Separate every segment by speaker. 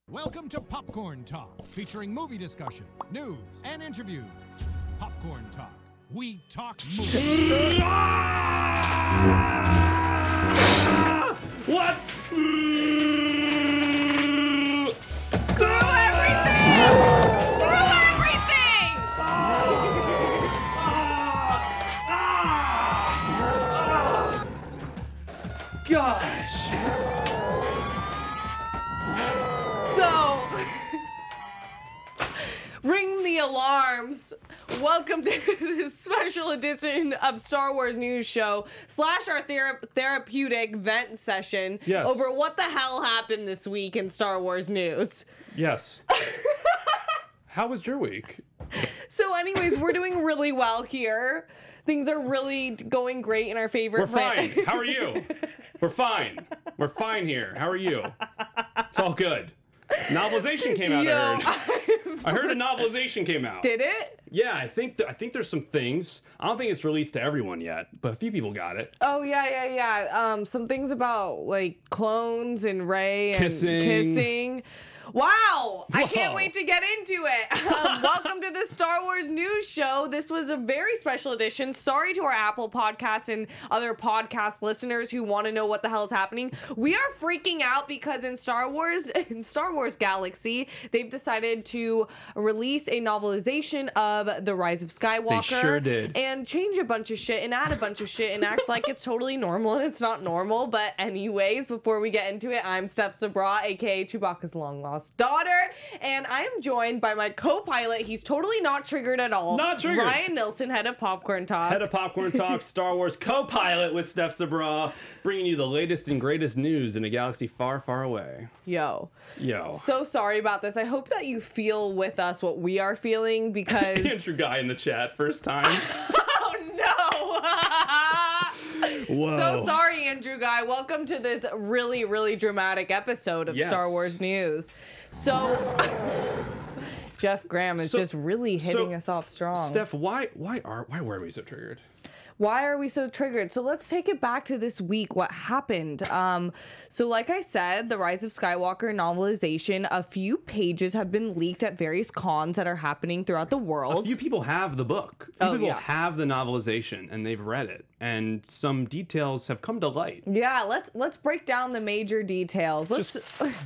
Speaker 1: Welcome to Popcorn Talk, featuring movie discussion, news, and interviews. Popcorn Talk. We talk movies.
Speaker 2: What?
Speaker 3: Screw everything! Screw everything!
Speaker 2: Gosh.
Speaker 3: So, ring the alarms. Welcome to this special edition of Star Wars News Show / our therapeutic vent session over what the hell happened this week in Star Wars news.
Speaker 2: Yes. How was your week?
Speaker 3: So anyways, we're doing really well here. Things are really going great in our favorite
Speaker 2: We're fine. How are you? We're fine. We're fine here. How are you? It's all good. Novelization came out, I heard a novelization came out.
Speaker 3: Did it?
Speaker 2: Yeah, I think there's some things. I don't think it's released to everyone yet, but a few people got it.
Speaker 3: Oh, yeah. Some things about, like, clones and Rey and kissing. Wow! I can't wait to get into it. Welcome to the Star Wars News Show. This was a very special edition. Sorry to our Apple Podcasts and other podcast listeners who want to know what the hell is happening. We are freaking out because in Star Wars Galaxy, they've decided to release a novelization of the Rise of Skywalker.
Speaker 2: They sure did.
Speaker 3: And change a bunch of shit and add a bunch of shit and act like it's totally normal and it's not normal. But anyways, before we get into it, I'm Steph Sabraw, aka Chewbacca's long lost daughter, and I am joined by my co-pilot. He's totally not triggered at all.
Speaker 2: Not triggered.
Speaker 3: Ryan Nilsen, head of Popcorn Talk.
Speaker 2: Head of Popcorn Talk, Star Wars co-pilot with Steph Sabraw, bringing you the latest and greatest news in a galaxy far, far away.
Speaker 3: Yo.
Speaker 2: So
Speaker 3: sorry about this. I hope that you feel with us what we are feeling because...
Speaker 2: Andrew Guy in the chat, first time.
Speaker 3: Oh, no!
Speaker 2: Whoa.
Speaker 3: So sorry, Andrew Guy. Welcome to this really, really dramatic episode of Star Wars News. So, Jeff Graham is just really hitting us off strong.
Speaker 2: Steph, why were we so triggered?
Speaker 3: Why are we so triggered? So let's take it back to this week. What happened? So like I said, the Rise of Skywalker novelization, a few pages have been leaked at various cons that are happening throughout the world.
Speaker 2: A few people have the book. A few people have the novelization and they've read it, and some details have come to light.
Speaker 3: Yeah, let's break down the major details. Let's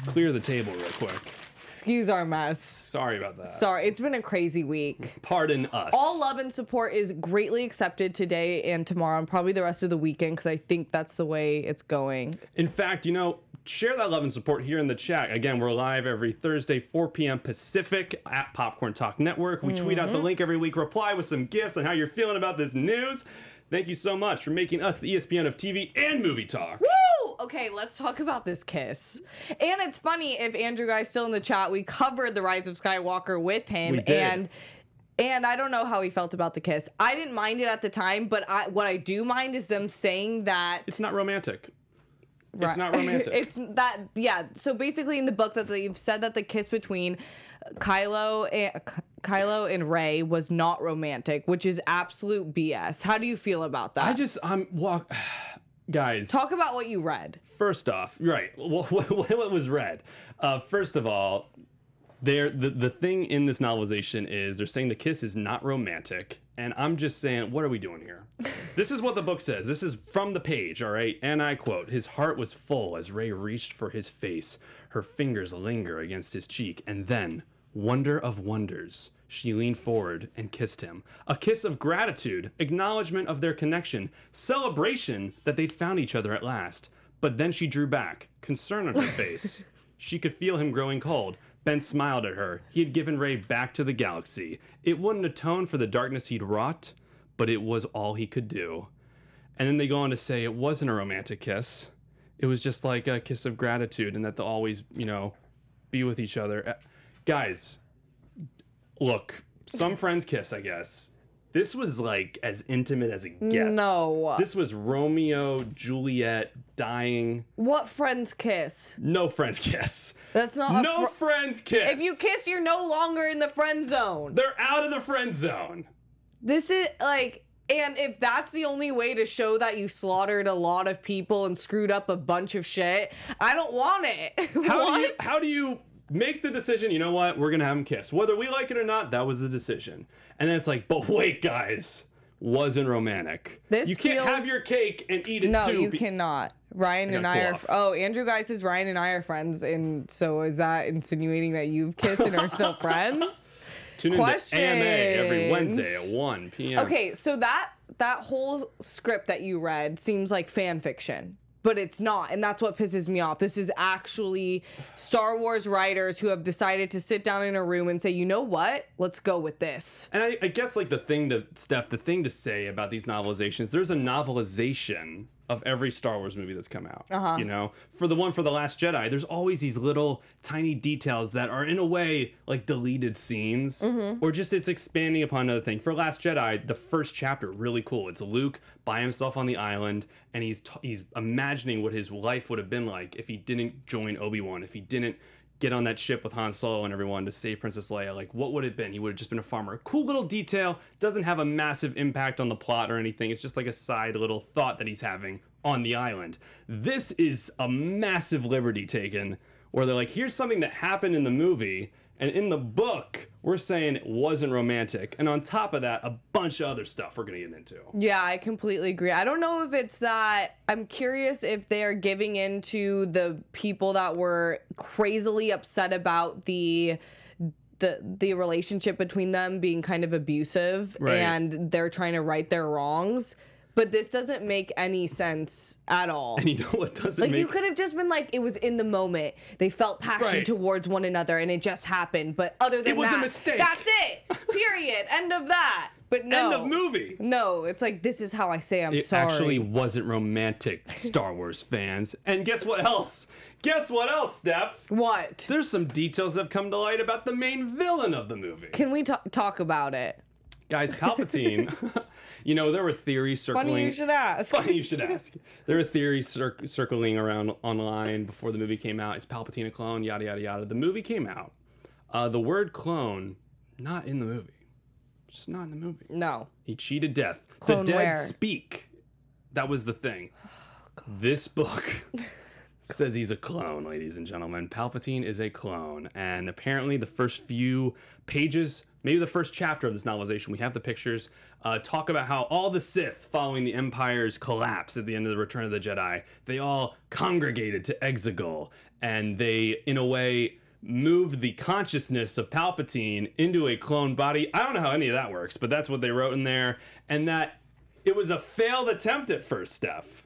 Speaker 2: clear the table real quick.
Speaker 3: Excuse our mess.
Speaker 2: Sorry about that.
Speaker 3: Sorry, it's been a crazy week.
Speaker 2: Pardon us.
Speaker 3: All love and support is greatly accepted today and tomorrow and probably the rest of the weekend because I think that's the way it's going.
Speaker 2: In fact, share that love and support here in the chat. Again, we're live every Thursday, 4 p.m. Pacific at Popcorn Talk Network. We tweet out the link every week. Reply with some gifts on how you're feeling about this news. Thank you so much for making us the ESPN of TV and movie talk.
Speaker 3: Woo! Okay, let's talk about this kiss. And it's funny, if Andrew Guy's still in the chat, we covered the Rise of Skywalker with him.
Speaker 2: We did.
Speaker 3: And I don't know how he felt about the kiss. I didn't mind it at the time, but what I do mind is them saying that...
Speaker 2: It's not romantic.
Speaker 3: Right.
Speaker 2: It's not romantic.
Speaker 3: It's that, yeah. So basically in the book that they've said that the kiss between Kylo and Rey was not romantic, which is absolute BS. How do you feel about that?
Speaker 2: Guys.
Speaker 3: Talk about what you read.
Speaker 2: First off, right, what was read? First of all, the thing in this novelization is they're saying the kiss is not romantic, and I'm just saying, what are we doing here? This is what the book says. This is from the page, all right? And I quote, "His heart was full as Rey reached for his face. Her fingers linger against his cheek, and then, wonder of wonders, she leaned forward and kissed him. A kiss of gratitude, acknowledgement of their connection, celebration that they'd found each other at last. But then she drew back, concern on her face. She could feel him growing cold. Ben smiled at her. He had given Rey back to the galaxy. It wouldn't atone for the darkness he'd wrought, but it was all he could do." And then they go on to say it wasn't a romantic kiss. It was just like a kiss of gratitude, and that they'll always, be with each other. Guys, look, some friends kiss, I guess. This was like as intimate as it gets.
Speaker 3: No.
Speaker 2: This was Romeo, Juliet, dying.
Speaker 3: What friends kiss?
Speaker 2: No friends kiss.
Speaker 3: That's not
Speaker 2: no friends kiss.
Speaker 3: If you kiss, you're no longer in the friend zone.
Speaker 2: They're out of the friend zone.
Speaker 3: This is like, and if that's the only way to show that you slaughtered a lot of people and screwed up a bunch of shit, I don't want it.
Speaker 2: How do you make the decision, you know what, we're gonna have them kiss. Whether we like it or not, that was the decision. And then it's like, but wait, guys, wasn't romantic. You can't have your cake and eat it too.
Speaker 3: No, you cannot. Ryan and I are... Oh, Andrew Guy says Ryan and I are friends, and so is that insinuating that you've kissed and are still friends?
Speaker 2: Tune into AMA every Wednesday at 1 p.m.
Speaker 3: Okay, so that whole script that you read seems like fan fiction. But it's not, and that's what pisses me off. This is actually Star Wars writers who have decided to sit down in a room and say, you know what? Let's go with this.
Speaker 2: And I guess, like, the thing to say about these novelizations, there's a novelization of every Star Wars movie that's come out. You know, for The Last Jedi, there's always these little tiny details that are in a way like deleted scenes, or just it's expanding upon another thing. For Last Jedi, the first chapter, really cool. It's Luke by himself on the island, and he's imagining what his life would have been like if he didn't join Obi-Wan, if he didn't get on that ship with Han Solo and everyone to save Princess Leia. Like, what would it have been? He would have just been a farmer. A cool little detail. Doesn't have a massive impact on the plot or anything. It's just like a side little thought that he's having on the island. This is a massive liberty taken where they're like, here's something that happened in the movie, and in the book, we're saying it wasn't romantic. And on top of that, a bunch of other stuff we're going to get into.
Speaker 3: Yeah, I completely agree. I don't know if it's that. I'm curious if they're giving in to the people that were crazily upset about the relationship between them being kind of abusive, and they're trying to right their wrongs. But this doesn't make any sense at all.
Speaker 2: And you know what doesn't
Speaker 3: like,
Speaker 2: make...
Speaker 3: you could have just been like, it was in the moment. They felt passion towards one another, and it just happened. But other than that...
Speaker 2: It was a mistake.
Speaker 3: That's it. Period. End of that. But no.
Speaker 2: End of movie.
Speaker 3: No, it's like, this is how I say I'm sorry.
Speaker 2: It actually wasn't romantic, Star Wars fans. And guess what else? Guess what else, Steph?
Speaker 3: What?
Speaker 2: There's some details that have come to light about the main villain of the movie.
Speaker 3: Can we talk about it?
Speaker 2: Guys, Palpatine, you know, there were theories circling.
Speaker 3: Funny you should ask.
Speaker 2: Funny you should ask. There were theories circling around online before the movie came out. Is Palpatine a clone? Yada, yada, yada. The movie came out. The word clone, not in the movie. Just not in the movie.
Speaker 3: No.
Speaker 2: He cheated death.
Speaker 3: Clone
Speaker 2: the dead
Speaker 3: where?
Speaker 2: speak. That was the thing. This book says he's a clone, ladies and gentlemen. Palpatine is a clone. And apparently the first few pages, maybe the first chapter of this novelization, we have the pictures, talk about how all the Sith, following the Empire's collapse at the end of the Return of the Jedi, they all congregated to Exegol, and they, in a way, moved the consciousness of Palpatine into a clone body. I don't know how any of that works, but that's what they wrote in there, and that it was a failed attempt at first, Steph.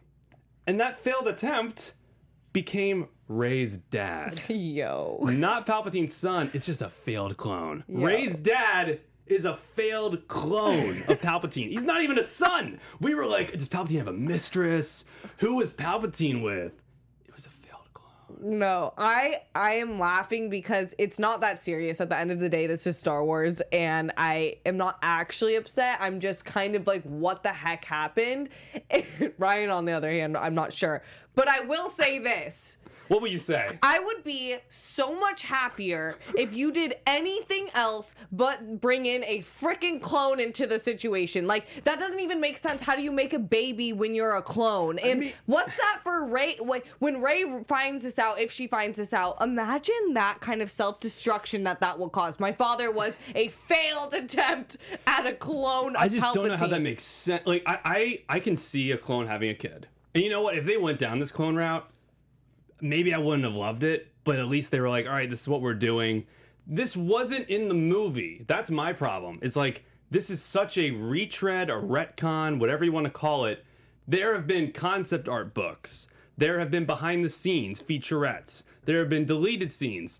Speaker 2: And that failed attempt became Rey's dad.
Speaker 3: Yo.
Speaker 2: Not Palpatine's son. It's just a failed clone.
Speaker 3: Yo.
Speaker 2: Rey's dad is a failed clone of Palpatine. He's not even a son. We were like, does Palpatine have a mistress? Who was Palpatine with? It was a failed clone.
Speaker 3: No, I am laughing because it's not that serious. At the end of the day, this is Star Wars, and I am not actually upset. I'm just kind of like, what the heck happened? Ryan, on the other hand, I'm not sure. But I will say this.
Speaker 2: What would you say?
Speaker 3: I would be so much happier if you did anything else but bring in a freaking clone into the situation. Like, that doesn't even make sense. How do you make a baby when you're a clone? And what's that for Rey? When Rey finds this out, if she finds this out, imagine that kind of self-destruction that will cause. My father was a failed attempt at a clone of
Speaker 2: I just
Speaker 3: Palpatine.
Speaker 2: don't know how that makes sense. Like, I can see a clone having a kid. And you know what? If they went down this clone route, maybe I wouldn't have loved it, but at least they were like, all right, this is what we're doing. This wasn't in the movie. That's my problem. It's like, this is such a retread, a retcon, whatever you want to call it. There have been concept art books. There have been behind the scenes featurettes. There have been deleted scenes,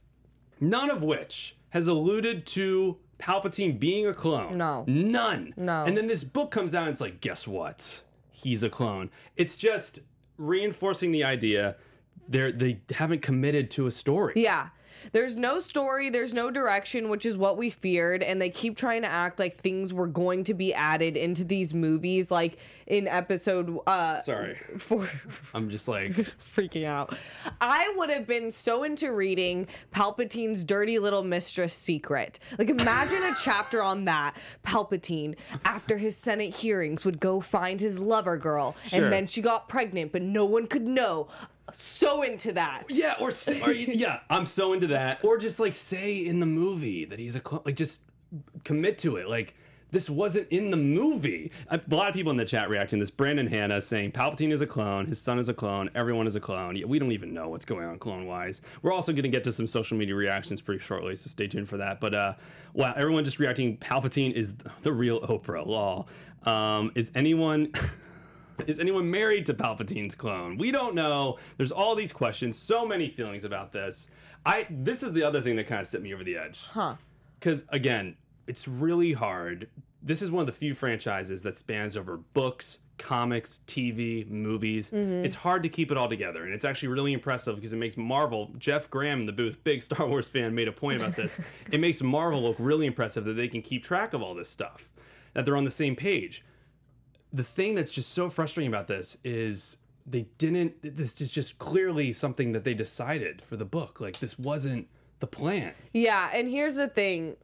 Speaker 2: none of which has alluded to Palpatine being a clone.
Speaker 3: No.
Speaker 2: None.
Speaker 3: No.
Speaker 2: And then this book comes out and it's like, guess what? He's a clone. It's just reinforcing the idea they haven't committed to a story.
Speaker 3: Yeah. There's no story, there's no direction, which is what we feared, and they keep trying to act like things were going to be added into these movies, like in episode
Speaker 2: Sorry.
Speaker 3: 4.
Speaker 2: I'm just like
Speaker 3: freaking out. I would have been so into reading Palpatine's dirty little mistress secret. Like, imagine a chapter on that. Palpatine, after his Senate hearings, would go find his lover girl,
Speaker 2: Sure.
Speaker 3: and then she got pregnant, but no one could know. so into that.
Speaker 2: Yeah, yeah, I'm so into that. Or just like say in the movie that he's a clone. Like just commit to it. Like this wasn't in the movie. A lot of people in the chat reacting to this. Brandon Hanna saying Palpatine is a clone, his son is a clone, everyone is a clone. We don't even know what's going on clone-wise. We're also going to get to some social media reactions pretty shortly, so stay tuned for that. But wow, everyone just reacting. Palpatine is the real Oprah. Lol. Is anyone married to Palpatine's clone? We don't know. There's all these questions, so many feelings about this. This is the other thing that kind of set me over the edge.
Speaker 3: Huh.
Speaker 2: Because again, it's really hard. This is one of the few franchises that spans over books, comics, TV, movies. It's hard to keep it all together, and it's actually really impressive because it makes Marvel, Jeff Graham in the booth, big Star Wars fan, made a point about this. It makes Marvel look really impressive that they can keep track of all this stuff, that they're on the same page. The thing that's just so frustrating about this is this is just clearly something that they decided for the book. Like, this wasn't the plan.
Speaker 3: Yeah, and here's the thing.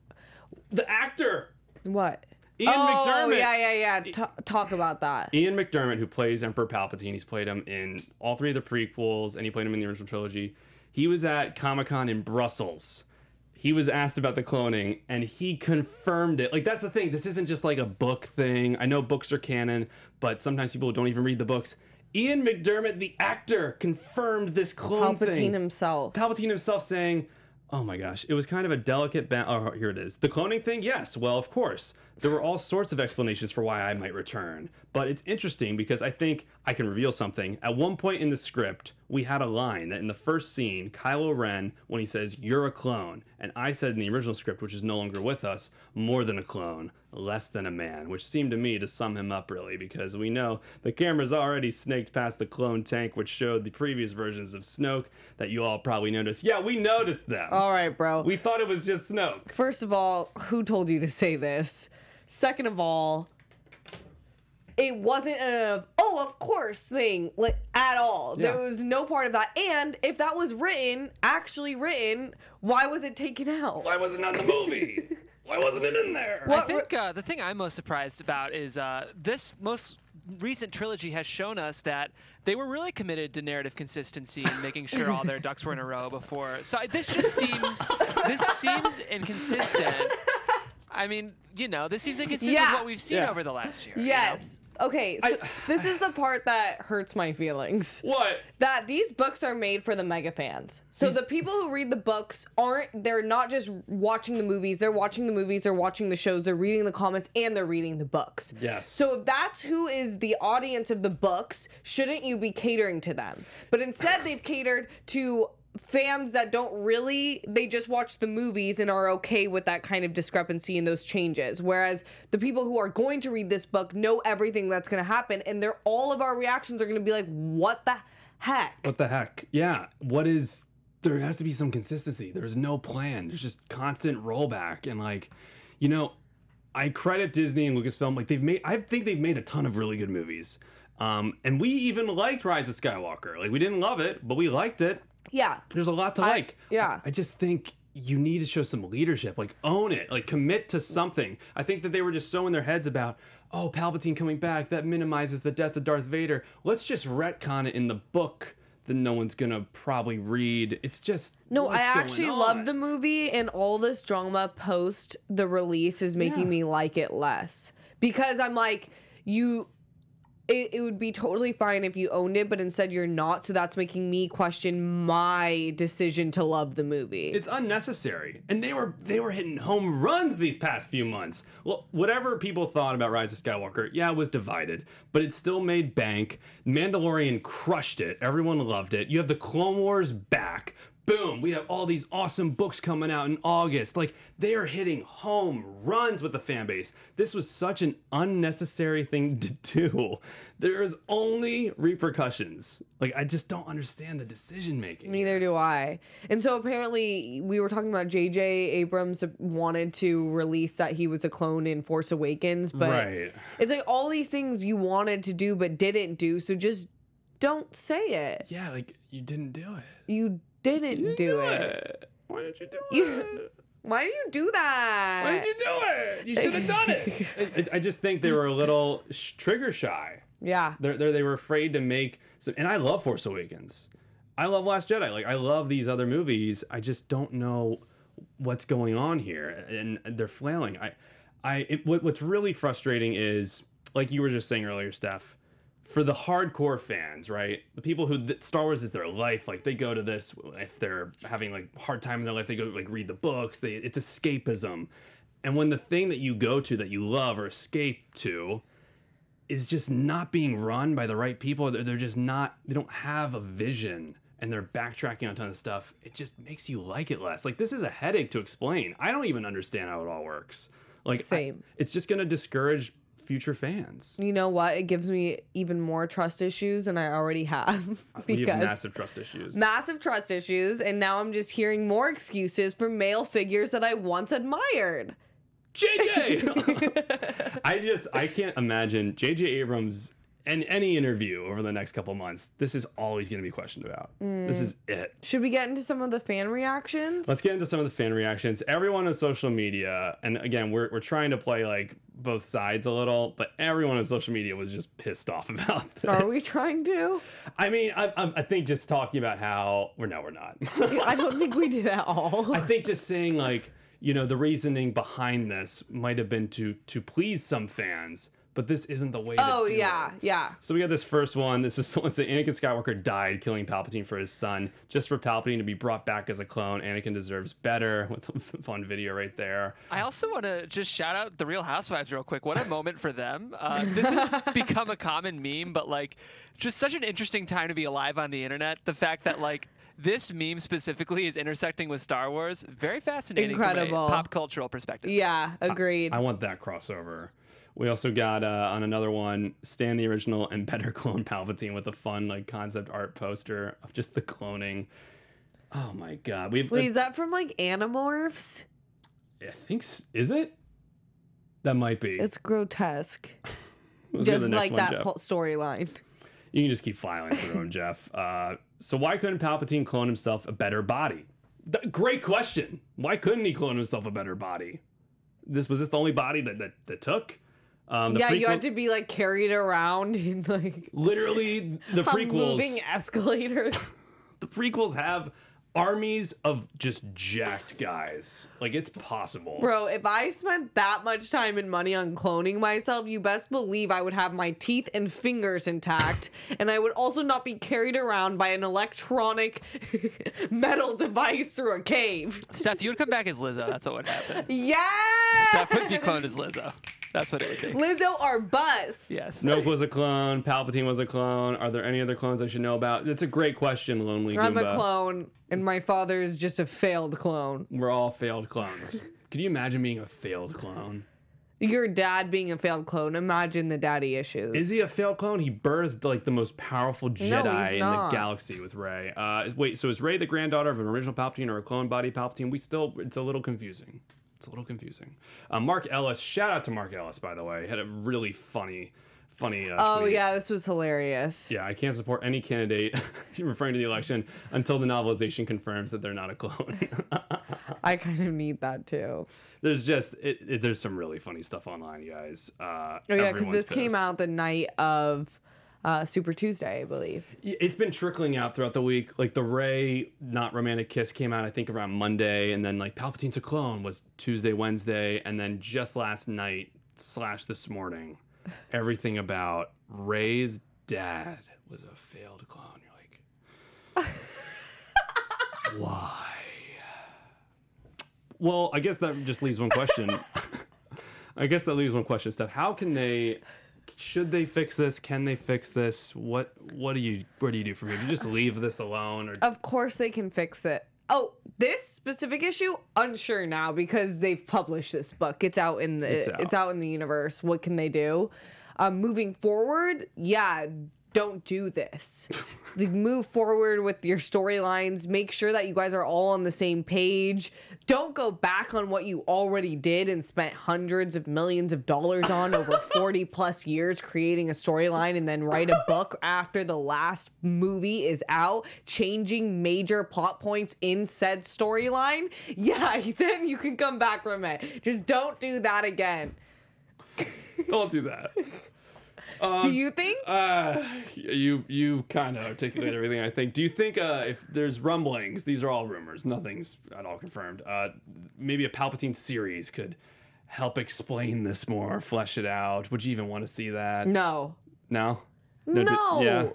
Speaker 2: The actor!
Speaker 3: What?
Speaker 2: Ian McDermott.
Speaker 3: Yeah. Talk about that.
Speaker 2: Ian McDermott, who plays Emperor Palpatine, he's played him in all three of the prequels, and he played him in the original trilogy. He was at Comic-Con in Brussels. He was asked about the cloning, and he confirmed it. Like, that's the thing. This isn't just like a book thing. I know books are canon, but sometimes people don't even read the books. Ian McDermott, the actor, confirmed this clone thing. Palpatine himself saying, oh my gosh, it was kind of a delicate oh, here it is. The cloning thing? Yes, well, of course. There were all sorts of explanations for why I might return. But it's interesting because I think I can reveal something. At one point in the script, we had a line that in the first scene, Kylo Ren, when he says, you're a clone, and I said in the original script, which is no longer with us, more than a clone, less than a man, which seemed to me to sum him up really, because we know the camera's already snaked past the clone tank, which showed the previous versions of Snoke that you all probably noticed. Yeah, we noticed them.
Speaker 3: All right, bro.
Speaker 2: We thought it was just Snoke.
Speaker 3: First of all, who told you to say this? Second of all, it wasn't an of course thing like at all. Yeah. There was no part of that. And if that was actually written, why was it taken out?
Speaker 2: Why was it not in the movie? Why wasn't it in there?
Speaker 4: I think the thing I'm most surprised about is this most recent trilogy has shown us that they were really committed to narrative consistency and making sure all their ducks were in a row before. So this just seems inconsistent. I mean, this seems inconsistent with what we've seen over the last year.
Speaker 3: Yes. Okay, so this is the part that hurts my feelings.
Speaker 2: What?
Speaker 3: That these books are made for the mega fans. So the people who read the books they're not just watching the movies, they're watching the movies, they're watching the shows, they're reading the comments, and they're reading the books.
Speaker 2: Yes.
Speaker 3: So if that's who is the audience of the books, shouldn't you be catering to them? But instead they've catered to fans that they just watch the movies and are okay with that kind of discrepancy and those changes, whereas the people who are going to read this book know everything that's going to happen, and all of our reactions are going to be like, what the heck?
Speaker 2: Yeah, there has to be some consistency. There's no plan. There's just constant rollback, and I credit Disney and Lucasfilm. I think they've made a ton of really good movies, and we even liked Rise of Skywalker. We didn't love it, but we liked it.
Speaker 3: Yeah.
Speaker 2: There's a lot to like.
Speaker 3: Yeah.
Speaker 2: I just think you need to show some leadership. Own it. Commit to something. I think that they were just so in their heads about, Palpatine coming back, that minimizes the death of Darth Vader. Let's just retcon it in the book that no one's going to probably read. It's just
Speaker 3: No, I actually love the movie, and all this drama post the release is making me like it less. Because I'm like, it would be totally fine if you owned it, but instead you're not, so that's making me question my decision to love the movie.
Speaker 2: It's unnecessary. And they were hitting home runs these past few months. Well, whatever people thought about Rise of Skywalker, it was divided, but it still made bank. Mandalorian crushed it. Everyone loved it. You have the Clone Wars back. Boom, we have all these awesome books coming out in August. They are hitting home runs with the fan base. This was such an unnecessary thing to do. There's only repercussions. I just don't understand the decision making.
Speaker 3: Neither do I. And so apparently we were talking about J.J. Abrams wanted to release that he was a clone in Force Awakens, but it's all these things you wanted to do but didn't do, so just don't say it.
Speaker 2: Yeah, you didn't do it.
Speaker 3: You didn't do it.
Speaker 2: Why did you do it?
Speaker 3: Why did you do that?
Speaker 2: Why did you do it? You should have done it. I just think they were a little trigger shy.
Speaker 3: Yeah.
Speaker 2: They were afraid to make some, and I love Force Awakens. I love Last Jedi. Like, I love these other movies. I just don't know what's going on here, and they're flailing. What's really frustrating is, like you were just saying earlier, Steph, for the hardcore fans, right? The people who Star Wars is their life. Like, they go to this if they're having like hard time in their life. They go like read the books. It's escapism. And when the thing that you go to that you love or escape to is just not being run by the right people, they're just not. They don't have a vision, and they're backtracking on a ton of stuff. It just makes you like it less. Like, this is a headache to explain. I don't even understand how it all works. Like,
Speaker 3: Same.
Speaker 2: It's just going to discourage future fans.
Speaker 3: You know what? It gives me even more trust issues than I already have.
Speaker 2: We have massive trust issues.
Speaker 3: Massive trust issues, and now I'm just hearing more excuses for male figures that I once admired.
Speaker 2: JJ! I can't imagine J.J. Abrams in any interview over the next couple months. This is all he's going to be questioned about. This is it.
Speaker 3: Should we get into some of the fan reactions?
Speaker 2: Let's get into some of the fan reactions. Everyone on social media, and again, we're trying to play like both sides a little, but everyone on social media was just pissed off about this.
Speaker 3: Are we trying to?
Speaker 2: I mean, I think just talking about how we're not.
Speaker 3: I don't think we did at all.
Speaker 2: I think just saying like, you know, the reasoning behind this might have been to please some fans, but this isn't the way to do it.
Speaker 3: Yeah.
Speaker 2: So we got this first one. This is someone saying Anakin Skywalker died killing Palpatine for his son. Just for Palpatine to be brought back as a clone, Anakin deserves better. With a fun video right there.
Speaker 4: I also want to just shout out the Real Housewives real quick. What a moment for them. This has become a common meme, but like just such an interesting time to be alive on the internet. The fact that like this meme specifically is intersecting with Star Wars. Very fascinating.
Speaker 3: Incredible.
Speaker 4: From a pop cultural perspective.
Speaker 3: Yeah, agreed.
Speaker 2: I want that crossover. We also got on another one, Stan the Original and Better Clone Palpatine with a fun like concept art poster of just the cloning. Oh my god.
Speaker 3: Wait, is that from like Animorphs?
Speaker 2: I think, is it? That might be.
Speaker 3: It's grotesque.
Speaker 2: Let's go to the
Speaker 3: Just
Speaker 2: next
Speaker 3: like
Speaker 2: one,
Speaker 3: that
Speaker 2: Jeff.
Speaker 3: Storyline.
Speaker 2: You can just keep filing through them, Jeff. So why couldn't Palpatine clone himself a better body? Great question. Why couldn't he clone himself a better body? Was this the only body that took?
Speaker 3: You had to be like carried around in like
Speaker 2: literally the
Speaker 3: a
Speaker 2: prequels.
Speaker 3: moving escalator.
Speaker 2: The prequels have armies of just jacked guys. Like, it's possible.
Speaker 3: Bro, if I spent that much time and money on cloning myself, you best believe I would have my teeth and fingers intact, and I would also not be carried around by an electronic metal device through a cave.
Speaker 4: Steph, you would come back as Lizzo. That's what would happen.
Speaker 3: Yes!
Speaker 4: Steph would be cloned as Lizzo. That's what it would be.
Speaker 3: Lizzo or bust.
Speaker 4: Yes.
Speaker 2: Snoke was a clone. Palpatine was a clone. Are there any other clones I should know about? It's a great question, Lonely Goomba.
Speaker 3: I'm a clone, and my father is just a failed clone.
Speaker 2: We're all failed clones. Could you imagine being a failed clone?
Speaker 3: Your dad being a failed clone. Imagine the daddy issues.
Speaker 2: Is he a failed clone? He birthed like the most powerful Jedi in the
Speaker 3: not.
Speaker 2: galaxy with Rey. Wait, so is Rey the granddaughter of an original Palpatine or a clone body Palpatine? It's a little confusing. Mark Ellis, shout out to Mark Ellis, by the way. Had a really funny
Speaker 3: Oh,
Speaker 2: tweet.
Speaker 3: yeah, this was hilarious.
Speaker 2: Yeah, I can't support any candidate referring to the election until the novelization confirms that they're not a clone.
Speaker 3: I kind of need that too.
Speaker 2: There's just there's some really funny stuff online, you guys.
Speaker 3: Oh yeah, because this came
Speaker 2: pissed.
Speaker 3: out the night of Super Tuesday, I believe.
Speaker 2: It's been trickling out throughout the week. Like the Rey not romantic kiss came out, I think, around Monday, and then like Palpatine's a clone was Tuesday, Wednesday, and then just last night / this morning, everything about Rey's dad was a failed clone. You're like, why? Well, I guess that just leaves one question. Steph. How can they? Should they fix this? Can they fix this? Where do you do from here? Do you just leave this alone? Or
Speaker 3: Of course they can fix it. Oh, this specific issue, unsure now because they've published this book. It's out in the universe. What can they do? Moving forward, yeah, don't do this. Like, move forward with your storylines. Make sure that you guys are all on the same page. Don't go back on what you already did and spent hundreds of millions of dollars on over 40 plus years creating a storyline and then write a book after the last movie is out, changing major plot points in said storyline. Yeah, then you can come back from it. Just don't do that again.
Speaker 2: don't do that.
Speaker 3: Do you think?
Speaker 2: You kind of articulate everything I think. Do you think if there's rumblings, these are all rumors, nothing's at all confirmed, maybe a Palpatine series could help explain this more, flesh it out? Would you even want to see that?
Speaker 3: No.
Speaker 2: No?
Speaker 3: No.
Speaker 2: Yeah.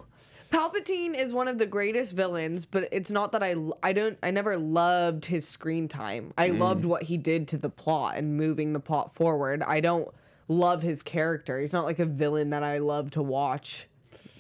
Speaker 3: Palpatine is one of the greatest villains, but it's not that I never loved his screen time. I loved what he did to the plot and moving the plot forward. I don't love his character. He's not like a villain that I love to watch.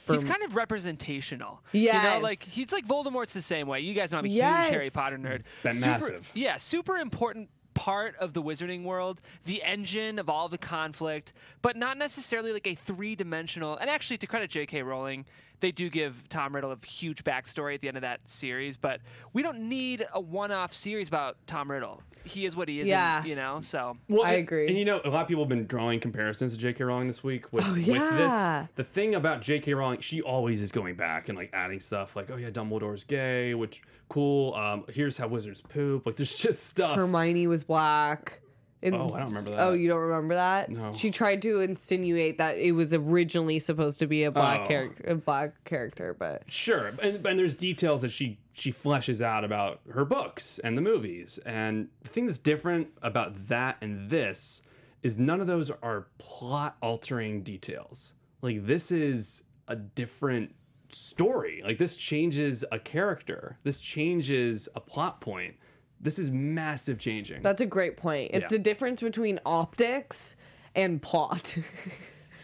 Speaker 4: He's kind of representational.
Speaker 3: Yes.
Speaker 4: You know, like he's like Voldemort's the same way. You guys know I'm a huge Harry Potter nerd.
Speaker 2: Massive.
Speaker 4: Yeah, super important part of the wizarding world, the engine of all the conflict, but not necessarily like a three-dimensional. And actually, to credit J.K. Rowling, they do give Tom Riddle a huge backstory at the end of that series, but we don't need a one-off series about Tom Riddle. He is what he is, you know, so.
Speaker 2: Well,
Speaker 3: I agree.
Speaker 2: And you know, a lot of people have been drawing comparisons to J.K. Rowling this week with this. The thing about J.K. Rowling, she always is going back and like adding stuff like, oh yeah, Dumbledore's gay, which cool. Here's how wizards poop. Like there's just stuff.
Speaker 3: Hermione was black.
Speaker 2: I don't remember that.
Speaker 3: Oh, you don't remember that?
Speaker 2: No.
Speaker 3: She tried to insinuate that it was originally supposed to be a black character, but
Speaker 2: sure. And there's details that she fleshes out about her books and the movies. And the thing that's different about that and this is none of those are plot altering details. Like this is a different story. Like this changes a character. This changes a plot point. This is massive changing.
Speaker 3: That's a great point. It's the difference between optics and plot.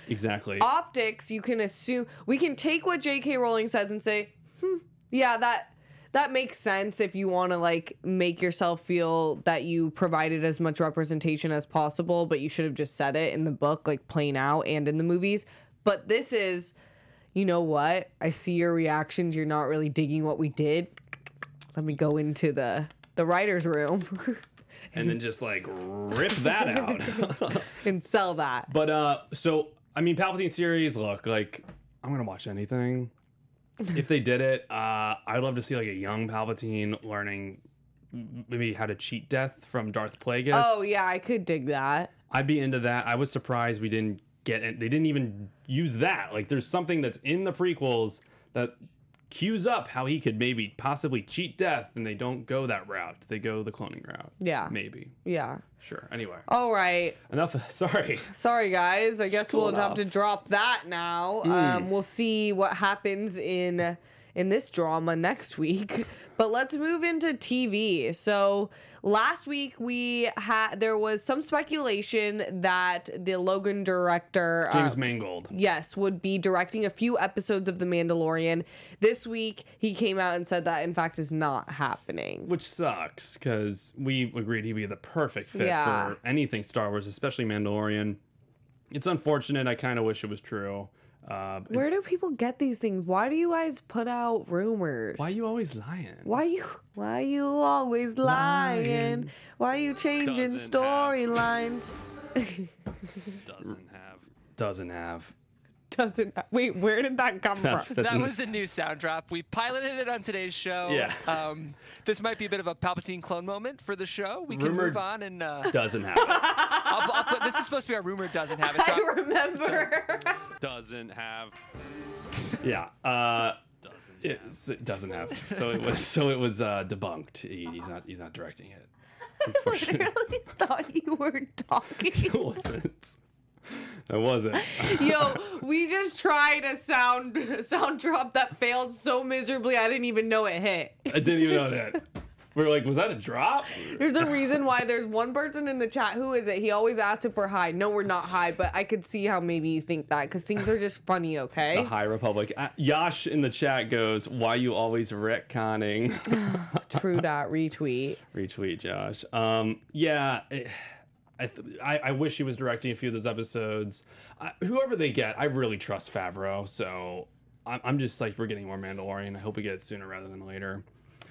Speaker 2: Exactly.
Speaker 3: Optics, you can assume, we can take what J.K. Rowling says and say, yeah, that makes sense if you want to like make yourself feel that you provided as much representation as possible, but you should have just said it in the book, like plain out, and in the movies. But this is, you know what? I see your reactions. You're not really digging what we did. Let me go into the writer's room.
Speaker 2: And then just like rip that out.
Speaker 3: And sell that.
Speaker 2: But so I mean, Palpatine series, look, like I'm gonna watch anything. If they did it, I'd love to see like a young Palpatine learning maybe how to cheat death from Darth Plagueis.
Speaker 3: Oh yeah, I could dig that.
Speaker 2: I'd be into that. I was surprised we didn't get it. They didn't even use that. Like there's something that's in the prequels that cues up how he could maybe possibly cheat death, and they don't go that route. They go the cloning route.
Speaker 3: Yeah.
Speaker 2: Maybe.
Speaker 3: Yeah.
Speaker 2: Sure. Anyway.
Speaker 3: All right.
Speaker 2: Enough. Sorry.
Speaker 3: Sorry, guys. I guess
Speaker 2: Cool
Speaker 3: we'll have
Speaker 2: enough.
Speaker 3: to drop that now. We'll see what happens in this drama next week. But let's move into TV. So last week there was some speculation that the Logan director
Speaker 2: James Mangold.
Speaker 3: Yes, would be directing a few episodes of The Mandalorian. This week, he came out and said that, in fact, is not happening.
Speaker 2: Which sucks, because we agreed he'd be the perfect fit for anything Star Wars, especially Mandalorian. It's unfortunate. I kind of wish it was true.
Speaker 3: Where do people get these things? Why do you guys put out rumors?
Speaker 2: Why are you always lying?
Speaker 3: Why you always lying? Why you changing storylines?
Speaker 2: Doesn't have.
Speaker 3: Wait, where did that come from?
Speaker 4: That was a new sound drop. We piloted it on today's show.
Speaker 2: Yeah.
Speaker 4: This might be a bit of a Palpatine clone moment for the show. We can move on and.
Speaker 2: Doesn't have it.
Speaker 4: I'll put, this is supposed to be our rumor doesn't have it.
Speaker 3: I remember.
Speaker 2: Doesn't have. Yeah. It doesn't have. So it was debunked. He's not directing it.
Speaker 3: I literally thought you were talking.
Speaker 2: It wasn't. I wasn't.
Speaker 3: Yo, we just tried a sound drop that failed so miserably I didn't even know it hit.
Speaker 2: I didn't even know that. We were like, was that a drop?
Speaker 3: There's a reason why there's one person in the chat. Who is it? He always asks if we're high. No, we're not high, but I could see how maybe you think that because things are just funny, okay?
Speaker 2: The High Republic. Yash in the chat goes, why you always retconning?
Speaker 3: True that. Retweet.
Speaker 2: Retweet, Josh. Yeah. I wish he was directing a few of those episodes. Whoever they get, I really trust Favreau. So I'm just like, we're getting more Mandalorian. I hope we get it sooner rather than later.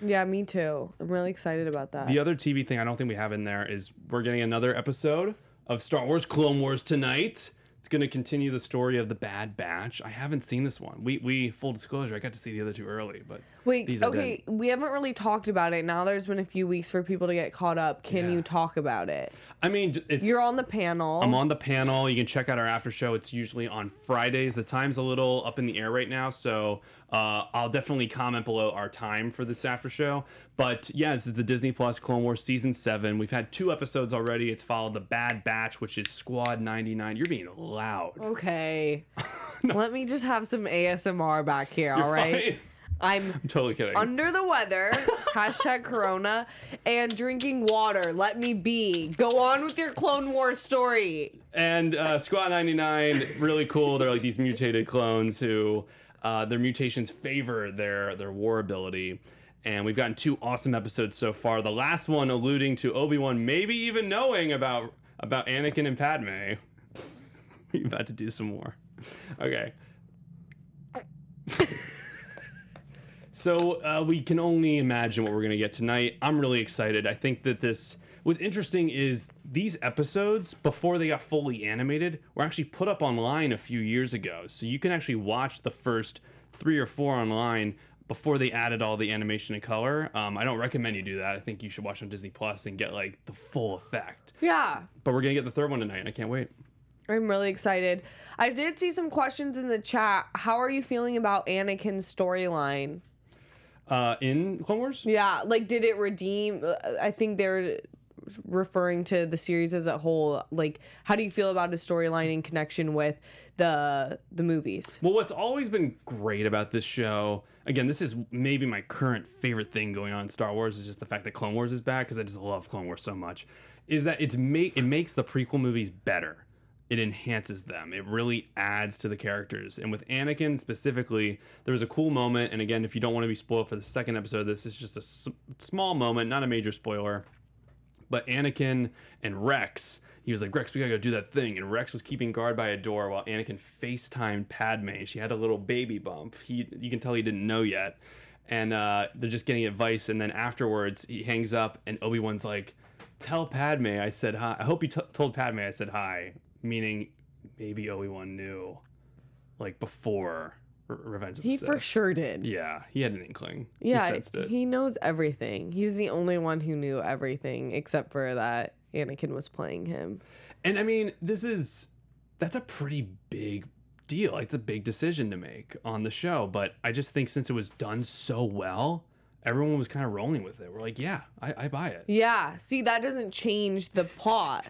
Speaker 3: Yeah, me too. I'm really excited about that.
Speaker 2: The other TV thing I don't think we have in there is we're getting another episode of Star Wars Clone Wars tonight. It's going to continue the story of the Bad Batch. I haven't seen this one. We full disclosure, I got to see the other two early, but
Speaker 3: Wait,
Speaker 2: these I
Speaker 3: okay,
Speaker 2: didn't.
Speaker 3: we haven't really talked about it. Now there's been a few weeks for people to get caught up. Can you talk about it?
Speaker 2: I mean,
Speaker 3: You're on the panel.
Speaker 2: I'm on the panel. You can check out our after show. It's usually on Fridays. The time's a little up in the air right now, so I'll definitely comment below our time for this after show. But yeah, this is the Disney Plus Clone Wars Season 7. We've had 2 episodes already. It's followed the Bad Batch, which is Squad 99. You're being loud.
Speaker 3: Okay. Let me just have some ASMR back here, all right?
Speaker 2: Fine.
Speaker 3: I'm
Speaker 2: totally kidding.
Speaker 3: under the weather, hashtag Corona, and drinking water. Let me be. Go on with your Clone Wars story.
Speaker 2: And Squad 99, really cool. They're like these mutated clones who their mutations favor their war ability. And we've gotten 2 awesome episodes so far. The last one alluding to Obi-Wan maybe even knowing about Anakin and Padme. We're about to do some more. Okay. So we can only imagine what we're going to get tonight. I'm really excited. I think that what's interesting is these episodes, before they got fully animated, were actually put up online a few years ago. So you can actually watch the first 3 or 4 online before they added all the animation and color. I don't recommend you do that. I think you should watch on Disney Plus and get like the full effect.
Speaker 3: Yeah.
Speaker 2: But we're going to get the 3rd one tonight, and I can't wait.
Speaker 3: I'm really excited. I did see some questions in the chat. How are you feeling about Anakin's storyline?
Speaker 2: In Clone Wars?
Speaker 3: Yeah, like did it redeem? I think they're referring to the series as a whole. Like, how do you feel about his storyline in connection with the movies?
Speaker 2: Well, what's always been great about this show, again, this is maybe my current favorite thing going on in Star Wars, is just the fact that Clone Wars is back, because I just love Clone Wars so much, is that it makes the prequel movies better. It enhances them. It really adds to the characters. And with Anakin specifically, there was a cool moment. And again, if you don't want to be spoiled for the 2nd episode, this is just a small moment, not a major spoiler. But Anakin and Rex, he was like, Rex, we gotta go do that thing. And Rex was keeping guard by a door while Anakin FaceTimed Padme. She had a little baby bump. You can tell he didn't know yet. And they're just getting advice. And then afterwards, he hangs up and Obi-Wan's like, tell Padme I said hi. I hope you told Padme I said hi. Meaning, maybe Obi-Wan knew, like, before Revenge of the Sith.
Speaker 3: He for sure did.
Speaker 2: Yeah, he had an inkling.
Speaker 3: Yeah, he knows everything. He's the only one who knew everything, except for that Anakin was playing him.
Speaker 2: And, I mean, that's a pretty big deal. It's a big decision to make on the show. But I just think since it was done so well, everyone was kind of rolling with it. We're like, yeah, I buy it.
Speaker 3: Yeah, see, that doesn't change the plot.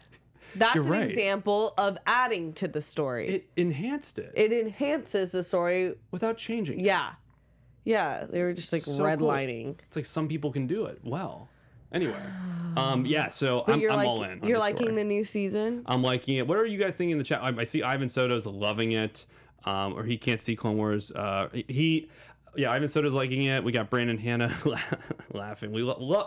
Speaker 3: That's
Speaker 2: You're right.
Speaker 3: example of adding to the story.
Speaker 2: It enhanced it.
Speaker 3: It enhances the story
Speaker 2: without changing it.
Speaker 3: Yeah. Yeah, they were just like
Speaker 2: So
Speaker 3: redlining.
Speaker 2: Cool. It's like some people can do it well. Anyway, yeah, so I'm all in.
Speaker 3: You're liking the new season?
Speaker 2: I'm liking it. What are you guys thinking in the chat? I see Ivan Soto's loving it, or he can't see Clone Wars. Ivan Soto's liking it. We got Brandon Hanna laughing.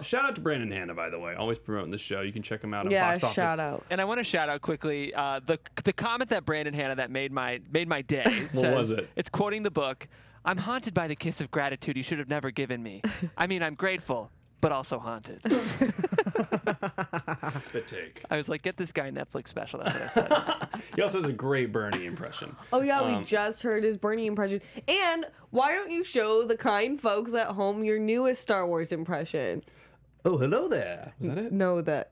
Speaker 2: Shout out to Brandon Hanna, by the way. Always promoting this show. You can check him out on Box Office.
Speaker 3: Yeah, shout out.
Speaker 4: And I want to shout out quickly the comment that Brandon Hanna that made my day.
Speaker 2: What was it?
Speaker 4: It's quoting the book. I'm haunted by the kiss of gratitude you should have never given me. I mean, I'm grateful, but also haunted.
Speaker 2: Spit take.
Speaker 4: I was like, get this guy a Netflix special. That's what I said.
Speaker 2: He also has a great Bernie impression.
Speaker 3: Oh, yeah, we just heard his Bernie impression. And why don't you show the kind folks at home your newest Star Wars impression?
Speaker 2: Oh, hello there. Was that it?
Speaker 3: No, that.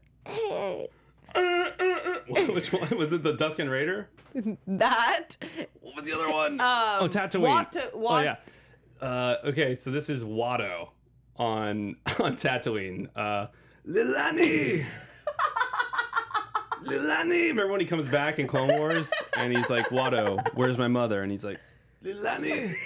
Speaker 2: Which one? Was it the Tusken Raider?
Speaker 3: That.
Speaker 2: What was the other one? Tatooine. Oh, yeah. Okay, so this is Watto on Tatooine. Lilani! Lilani! Remember when he comes back in Clone Wars and he's like, Watto, where's my mother? And he's like, Lilani!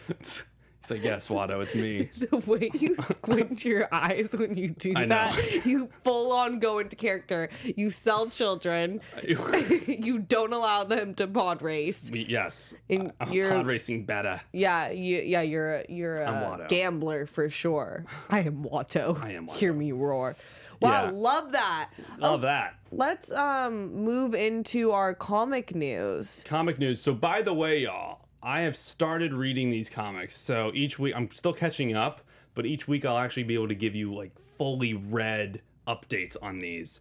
Speaker 2: He's like, yes, Watto, it's me.
Speaker 3: The way you squint your eyes when you do that, you full on go into character. You sell children. You don't allow them to pod race.
Speaker 2: Yes.
Speaker 3: And
Speaker 2: I'm
Speaker 3: you're
Speaker 2: pod racing better.
Speaker 3: Yeah, you're a gambler for sure. I am Watto.
Speaker 2: I am Watto.
Speaker 3: Hear me roar. Wow,
Speaker 2: Yeah.
Speaker 3: love that.
Speaker 2: Love that.
Speaker 3: Let's move into our comic news.
Speaker 2: Comic news. So by the way, y'all, I have started reading these comics. So each week, I'm still catching up, but each week I'll actually be able to give you like fully read updates on these.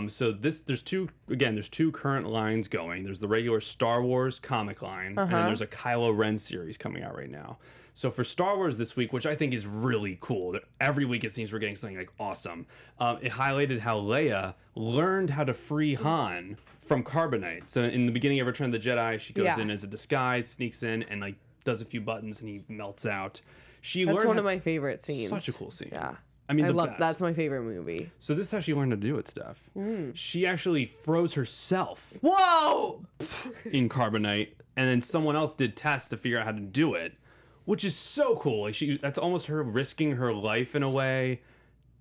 Speaker 2: So there's two current lines going. There's the regular Star Wars comic line, and then there's a Kylo Ren series coming out right now. So for Star Wars this week, which I think is really cool, that every week it seems we're getting something like awesome. It highlighted how Leia learned how to free Han from carbonite. So in the beginning of Return of the Jedi, she goes in as a disguise, sneaks in, and like does a few buttons, and he melts out.
Speaker 3: That's one of my favorite scenes.
Speaker 2: Such a cool scene.
Speaker 3: Yeah.
Speaker 2: I mean,
Speaker 3: that's my favorite movie.
Speaker 2: So this is how she learned to do it, Steph. She actually froze herself.
Speaker 3: Whoa!
Speaker 2: In carbonite, and then someone else did tests to figure out how to do it, which is so cool. Like that's almost her risking her life in a way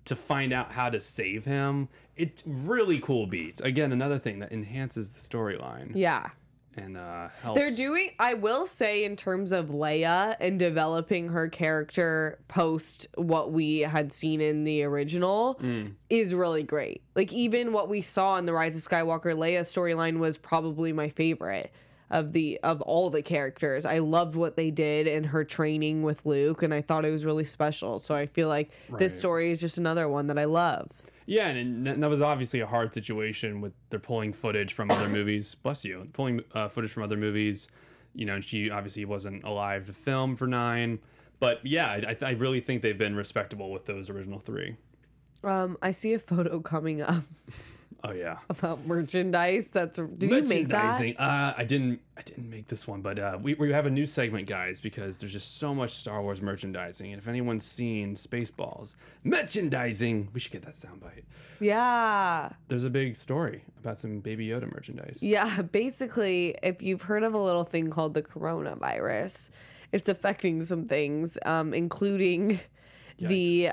Speaker 2: to find out how to save him. It's really cool beats. Again, another thing that enhances the storyline.
Speaker 3: Yeah.
Speaker 2: And helps.
Speaker 3: They're doing, I will say, in terms of Leia and developing her character post what we had seen in the original is really great. Like, even what we saw in the Rise of Skywalker, Leia's storyline was probably my favorite of all the characters. I loved what they did in her training with Luke, and I thought it was really special. So I feel like this story is just another one that I love.
Speaker 2: Yeah, and that was obviously a hard situation with they're pulling footage from other movies. Bless you. Pulling footage from other movies. You know, she obviously wasn't alive to film for 9. But yeah, I really think they've been respectable with those original 3.
Speaker 3: I see a photo coming up.
Speaker 2: Oh yeah.
Speaker 3: About merchandise. Did you make that?
Speaker 2: I didn't make this one, but we have a new segment, guys, because there's just so much Star Wars merchandising. And if anyone's seen Spaceballs merchandising, we should get that soundbite.
Speaker 3: Yeah.
Speaker 2: There's a big story about some Baby Yoda merchandise.
Speaker 3: Yeah, basically, if you've heard of a little thing called the coronavirus, it's affecting some things, including the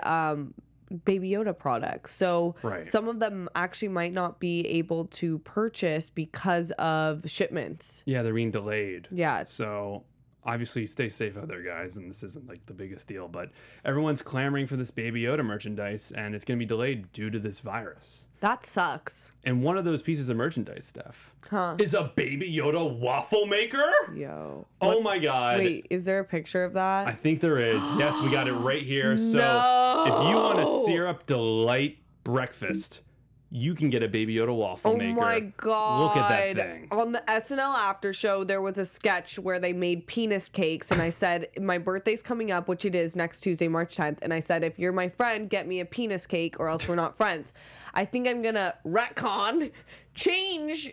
Speaker 3: Baby Yoda products. So some of them actually might not be able to purchase because of shipments.
Speaker 2: Yeah, they're being delayed.
Speaker 3: Yeah.
Speaker 2: So obviously stay safe out there, guys, and this isn't like the biggest deal, but everyone's clamoring for this Baby Yoda merchandise, and it's going to be delayed due to this virus.
Speaker 3: That sucks.
Speaker 2: And one of those pieces of merchandise, Steph, is a Baby Yoda waffle maker.
Speaker 3: Yo.
Speaker 2: Oh my God.
Speaker 3: Wait, is there a picture of that?
Speaker 2: I think there is. Yes, we got it right here. So if you want a syrup delight breakfast, you can get a Baby Yoda waffle maker.
Speaker 3: Oh my God.
Speaker 2: Look at that thing.
Speaker 3: On the SNL after show, there was a sketch where they made penis cakes, and I said, my birthday's coming up, which it is next Tuesday, March 10th, and I said, if you're my friend, get me a penis cake or else we're not friends. I think I'm gonna retcon, change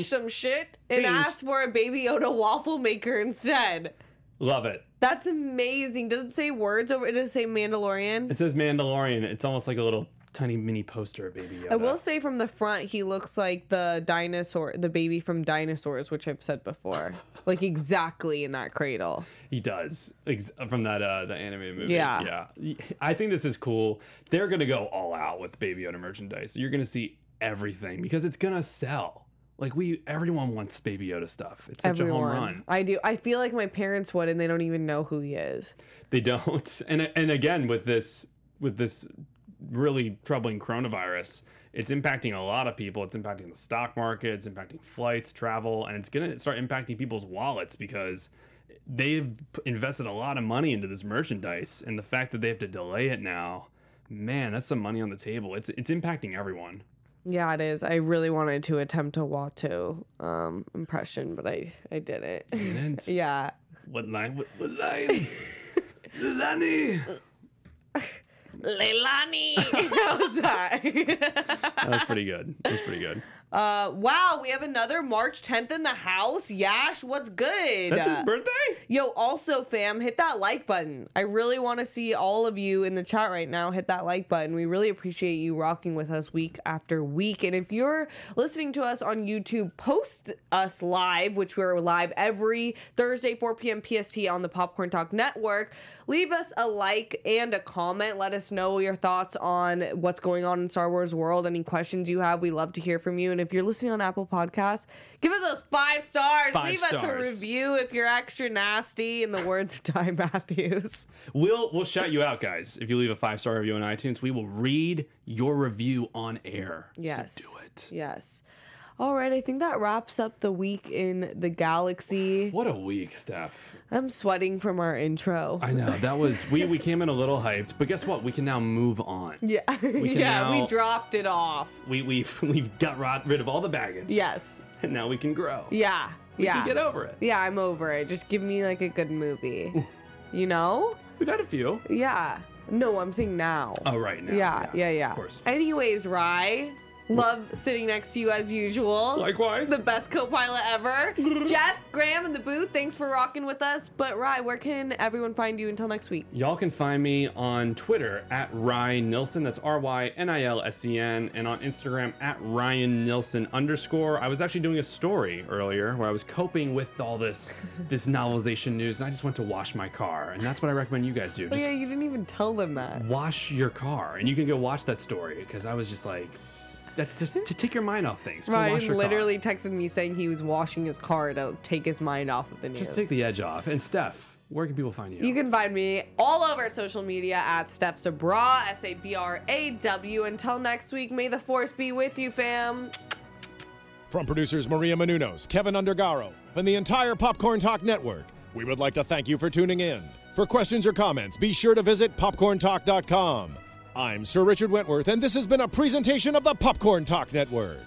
Speaker 3: some shit, and ask for a Baby Yoda waffle maker instead.
Speaker 2: Love it.
Speaker 3: That's amazing. Does it say words over? Does it say Mandalorian?
Speaker 2: It says Mandalorian. It's almost like a little tiny mini poster of Baby Yoda.
Speaker 3: I will say from the front, he looks like the baby from Dinosaurs, which I've said before. Like exactly in that cradle.
Speaker 2: He does. From that the animated movie.
Speaker 3: Yeah.
Speaker 2: Yeah. I think this is cool. They're going to go all out with Baby Yoda merchandise. You're going to see everything because it's going to sell. Like everyone wants Baby Yoda stuff. It's such a home run.
Speaker 3: I do. I feel like my parents would, and they don't even know who he is.
Speaker 2: They don't. And again, with this really troubling coronavirus, it's impacting a lot of people. It's impacting the stock market, it's impacting flights, travel, and it's going to start impacting people's wallets because they've invested a lot of money into this merchandise, and the fact that they have to delay it now, man, that's some money on the table. It's impacting everyone.
Speaker 3: Yeah, it is. I really wanted to attempt a Watto impression, but I didn't.
Speaker 2: You didn't?
Speaker 3: Yeah.
Speaker 2: What line? What line? Leilani!
Speaker 3: Leilani! How was that?
Speaker 2: That was pretty good.
Speaker 3: Wow, we have another March 10th in the house. Yash, what's good?
Speaker 2: That's his birthday?
Speaker 3: Yo, also, fam, hit that like button. I really want to see all of you in the chat right now. Hit that like button. We really appreciate you rocking with us week after week. And if you're listening to us on YouTube, post us live, which we're live every Thursday, 4 p.m. PST on the Popcorn Talk Network. Leave us a like and a comment. Let us know your thoughts on what's going on in Star Wars world. Any questions you have, we love to hear from you. And if you're listening on Apple Podcasts, give us those 5 stars. Leave us a review if you're extra nasty, in the words of Ty Matthews.
Speaker 2: We'll shout you out, guys. If you leave a 5-star review on iTunes, we will read your review on air.
Speaker 3: Yes.
Speaker 2: So do it.
Speaker 3: Yes. All right, I think that wraps up the week in the galaxy.
Speaker 2: What a week, Steph.
Speaker 3: I'm sweating from our intro.
Speaker 2: I know, that was, we came in a little hyped, but guess what? We can now move on.
Speaker 3: Yeah, we dropped it off.
Speaker 2: We've got rid of all the baggage.
Speaker 3: Yes.
Speaker 2: And now we can grow.
Speaker 3: Yeah,
Speaker 2: We can get over it.
Speaker 3: Yeah, I'm over it. Just give me like a good movie. You know?
Speaker 2: We've had a few.
Speaker 3: Yeah. No, I'm saying now.
Speaker 2: Oh, right now.
Speaker 3: Yeah.
Speaker 2: Of course.
Speaker 3: Anyways, Rye, love sitting next to you as usual.
Speaker 2: Likewise.
Speaker 3: The best co-pilot ever. Jeff, Graham in the booth, thanks for rocking with us. But Rye, where can everyone find you until next week?
Speaker 2: Y'all can find me on Twitter at Ryan Nilsen. That's RYNILSEN. And on Instagram at Ryan Nilsen _. I was actually doing a story earlier where I was coping with all this novelization news, and I just went to wash my car. And that's what I recommend you guys do.
Speaker 3: Oh yeah, you didn't even tell them that.
Speaker 2: Wash your car. And you can go watch that story, because I was just like, that's just to take your mind off things. Go wash
Speaker 3: Ryan
Speaker 2: your
Speaker 3: literally
Speaker 2: car.
Speaker 3: texted me saying he was washing his car to take his mind off of the news.
Speaker 2: Just take the edge off. And Steph, where can people find you?
Speaker 3: You can find me all over social media at Steph Sabraw, SABRAW. Until next week, may the force be with you, fam.
Speaker 5: From producers Maria Menounos, Kevin Undergaro, and the entire Popcorn Talk Network, we would like to thank you for tuning in. For questions or comments, be sure to visit popcorntalk.com. I'm Sir Richard Wentworth, and this has been a presentation of the Popcorn Talk Network.